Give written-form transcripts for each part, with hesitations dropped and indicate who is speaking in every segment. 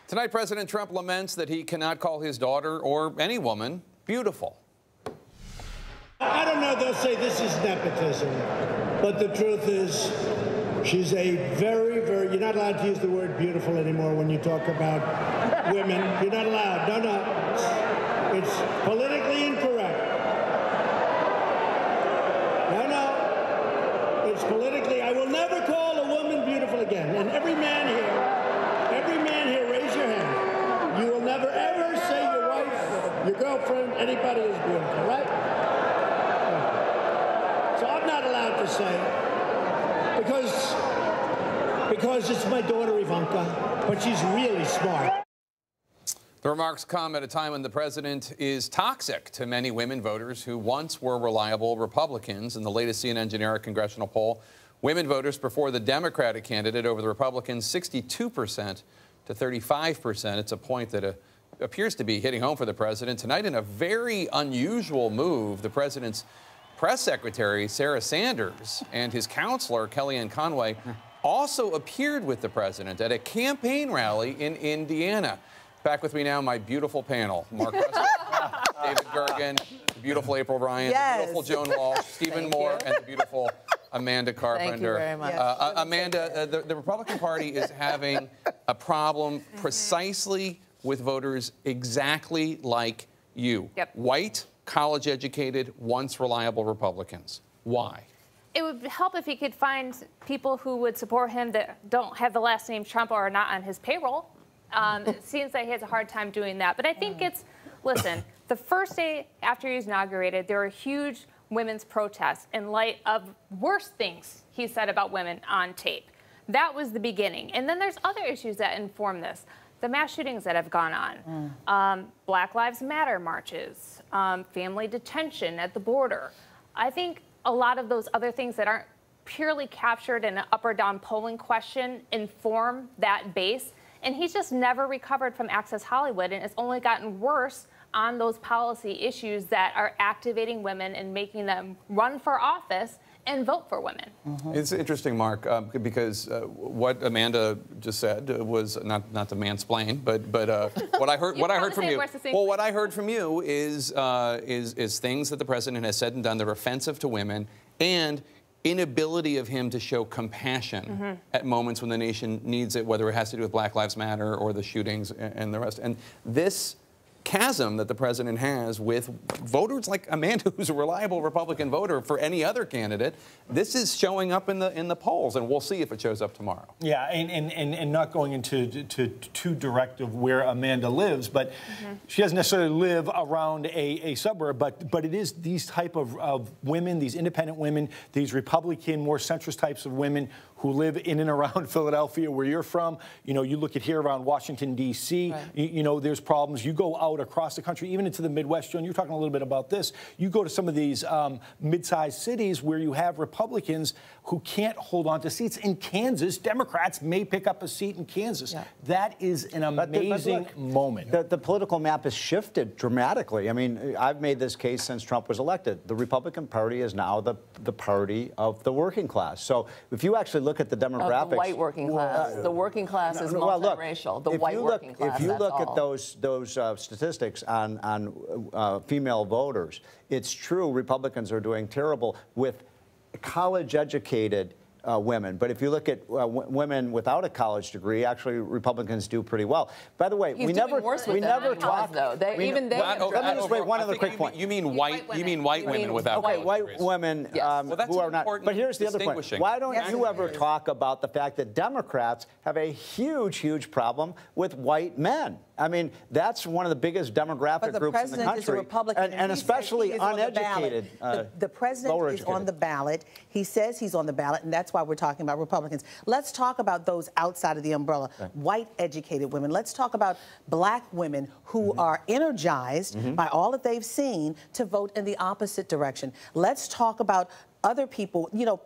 Speaker 1: Tonight, President Trump laments that he cannot call his daughter or any woman beautiful.
Speaker 2: I don't know, they'll say this is nepotism, but the truth is she's a very, you're not allowed to use the word beautiful anymore when you talk about women. You're not allowed. No. It's politically incorrect. No. It's politically, I will never call a woman beautiful again. And every man here, raise your hand. You will never ever say your wife, your girlfriend, anybody is beautiful, right? So I'm not allowed to say it because it's my daughter Ivanka, but she's really smart.
Speaker 1: The remarks come at a time when the president is toxic to many women voters who once were reliable Republicans. In the latest CNN Generic congressional poll, women voters prefer the Democratic candidate over the Republicans 62% to 35%. It's a point that appears to be hitting home for the president. Tonight, in a very unusual move, the president's press secretary, Sarah Sanders, and his counselor, Kellyanne Conway, also appeared with the president at a campaign rally in Indiana. Back with me now, my beautiful panel. Mark Preston, David Gergen, the beautiful April Ryan, the beautiful Joan Walsh, Stephen Moore, and the beautiful Amanda Carpenter.
Speaker 3: Thank you very much.
Speaker 1: Amanda, the Republican Party is having a problem precisely with voters exactly like you.
Speaker 4: Yep.
Speaker 1: White, college-educated, once reliable Republicans. Why?
Speaker 4: It would help if he could find people who would support him that don't have the last name Trump or are not on his payroll. It seems like he has a hard time doing that. But I think listen, the first day after he was inaugurated, there were huge women's protests in light of worse things he said about women on tape. That was the beginning. And then there's other issues that inform this. The mass shootings that have gone on, Black Lives Matter marches, family detention at the border. I think a lot of those other things that aren't purely captured in an up or down polling question inform that base. And he's just never recovered from Access Hollywood, and it's only gotten worse on those policy issues that are activating women and making them run for office and vote for women.
Speaker 1: It's interesting, Mark, because what Amanda just said was not to mansplain, but what I heard from you. Well, what I heard from you is things that the president has said and done that are offensive to women, and inability of him to show compassion at moments when the nation needs it, whether it has to do with Black Lives Matter or the shootings and the rest. And this chasm that the president has with voters like Amanda, who's a reliable Republican voter for any other candidate, this is showing up in the polls, and we'll see if it shows up tomorrow.
Speaker 5: Yeah, and not going into too direct of where Amanda lives, but she doesn't necessarily live around a suburb, but it is these type of women, these independent women, these Republican, more centrist types of women who live in and around Philadelphia, where you're from. You know, you look at here around Washington, D.C., right. you know, there's problems. You go out across the country, even into the Midwest. John, you're talking a little bit about this. You go to some of these mid-sized cities where you have Republicans who can't hold on to seats. In Kansas, Democrats may pick up a seat in Kansas. Yeah. That is an amazing moment.
Speaker 6: The political map has shifted dramatically. I mean, I've made this case since Trump was elected. The Republican Party is now the party of the working class. So if you actually look at the demographics,
Speaker 3: of the white working class. The working class is multiracial. The white working class.
Speaker 6: If you look at those statistics on female voters, it's true Republicans are doing terrible with college-educated women. But if you look at women without a college degree, actually Republicans do pretty well. By the way, we never talk.
Speaker 3: Let me
Speaker 6: just make one other quick point.
Speaker 1: You mean white women without college
Speaker 6: white
Speaker 1: degrees.
Speaker 6: Women who are not. But here's the other point. Why don't you ever talk about the fact that Democrats have a huge problem with white men? I mean, that's one of the biggest demographic groups in the country,
Speaker 7: is a Republican,
Speaker 6: and especially uneducated.
Speaker 7: The president is on the ballot. He says he's on the ballot, and that's why we're talking about Republicans. Let's talk about those outside of the umbrella, white educated women. Let's talk about black women who are energized by all that they've seen to vote in the opposite direction. Let's talk about other people, you know,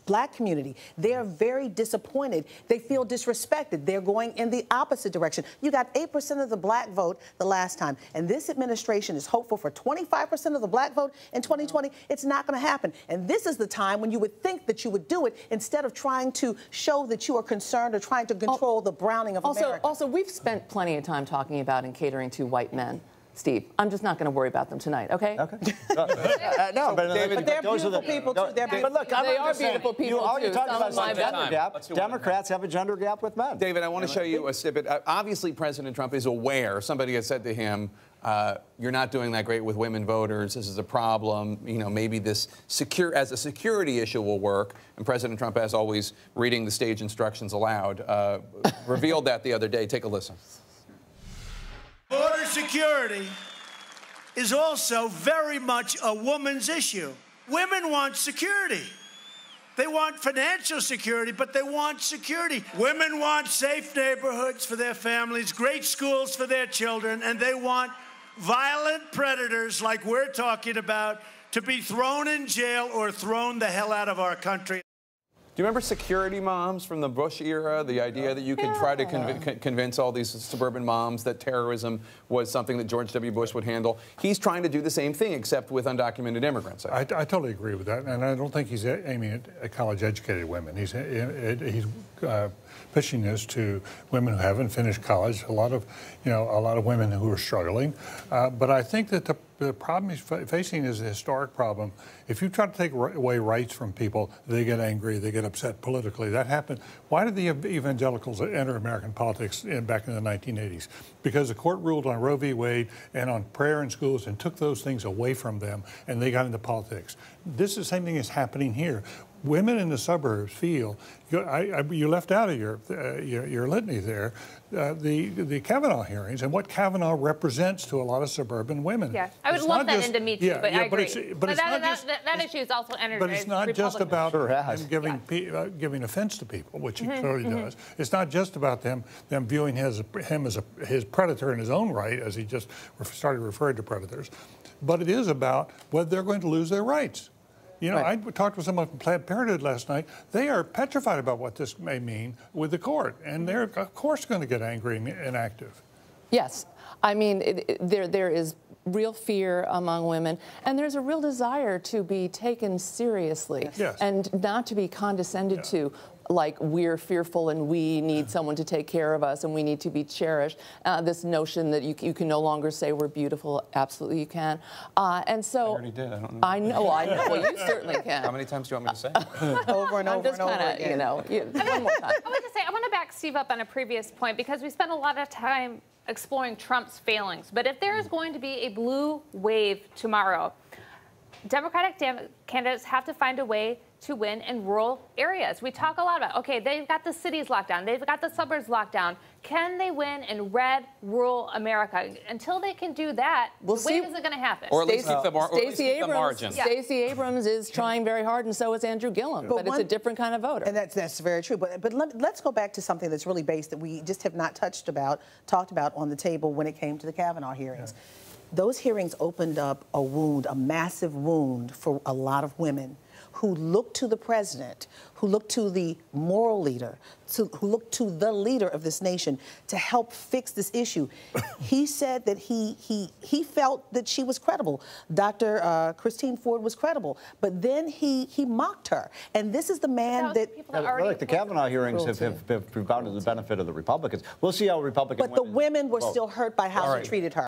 Speaker 7: Black community. They are very disappointed. They feel disrespected. They're going in the opposite direction. You got 8% of the black vote the last time, and this administration is hopeful for 25% of the black vote in 2020. It's not going to happen. And this is the time when you would think that you would do it instead of trying to show that you are concerned or trying to control the browning of America.
Speaker 3: Also, we've spent plenty of time talking about and catering to white men. Steve, I'm just not going to worry about them tonight, okay?
Speaker 6: Okay. No, but
Speaker 7: they're beautiful people, too.
Speaker 6: But look,
Speaker 3: they are beautiful people,
Speaker 6: you
Speaker 3: too.
Speaker 6: talked about
Speaker 3: Some
Speaker 6: some gender gap. Democrats have a gender gap with men.
Speaker 1: David, I want to show you a snippet. Obviously, President Trump is aware. Somebody had said to him, you're not doing that great with women voters. This is a problem. You know, maybe this as a security issue will work. And President Trump, as always, reading the stage instructions aloud, revealed that the other day. Take a listen.
Speaker 2: Border security is also very much a woman's issue. Women want security. They want financial security, but they want security. Women want safe neighborhoods for their families, great schools for their children, and they want violent predators like we're talking about to be thrown in jail or thrown the hell out of our country.
Speaker 1: Do you remember security moms from the Bush era? The idea that you could try to convince all these suburban moms that terrorism was something that George W. Bush would handle. He's trying to do the same thing, except with undocumented immigrants.
Speaker 8: I totally agree with that, and I don't think he's aiming at college-educated women. He's pitching this to women who haven't finished college. A lot of women who are struggling. But I think that the problem he's facing is a historic problem. If you try to take away rights from people, they get angry, they get upset politically. That happened. Why did the evangelicals enter American politics back in the 1980s? Because the court ruled on Roe v. Wade and on prayer in schools and took those things away from them, and they got into politics. This is the same thing that's happening here. Women in the suburbs feel, you left out of your litany there, the Kavanaugh hearings and what Kavanaugh represents to a lot of suburban women.
Speaker 4: Yeah, I would lump that into me too, but I agree.
Speaker 1: But
Speaker 4: that issue is also entered.
Speaker 8: But it's not just about him giving offense to people, which he clearly does. It's not just about them viewing him as his predator in his own right, as he just started referring to predators. But it is about whether they're going to lose their rights. You know, I talked with someone from Planned Parenthood last night. They are petrified about what this may mean with the court, and they're, of course, going to get angry and active.
Speaker 3: Yes. I mean, there is real fear among women, and there's a real desire to be taken seriously and not to be condescended to. Like we're fearful and we need someone to take care of us and we need to be cherished. This notion that you can no longer say we're beautiful. Absolutely you can. And so I
Speaker 1: already did. I don't know.
Speaker 3: I know. Well, you certainly can.
Speaker 1: How many times do you want me to say?
Speaker 7: Over and over and over again.
Speaker 3: You know, one more time.
Speaker 4: I want to say, I want to back Steve up on a previous point because we spent a lot of time exploring Trump's failings. But if there is going to be a blue wave tomorrow, Democratic candidates have to find a way to win in rural areas. We talk a lot about, okay, they've got the cities locked down, they've got the suburbs locked down. Can they win in red, rural America? Until they can do that, the wave isn't going to happen.
Speaker 1: Or at least keep the margin.
Speaker 3: Stacey Abrams is trying very hard, and so is Andrew Gillum. But it's a different kind of voter.
Speaker 7: And that's very true. But let's go back to something that's really base that we just have not talked about on the table when it came to the Kavanaugh hearings. Those hearings opened up a wound, a massive wound for a lot of women who looked to the president, who looked to the moral leader, who looked to the leader of this nation to help fix this issue. He said that he felt that she was credible. Dr. Christine Ford was credible, but then he mocked her. And this is the man
Speaker 6: like the Kavanaugh hearings have provided the benefit of the Republicans. We'll see how Republicans.
Speaker 7: But the women were still hurt by how she treated her.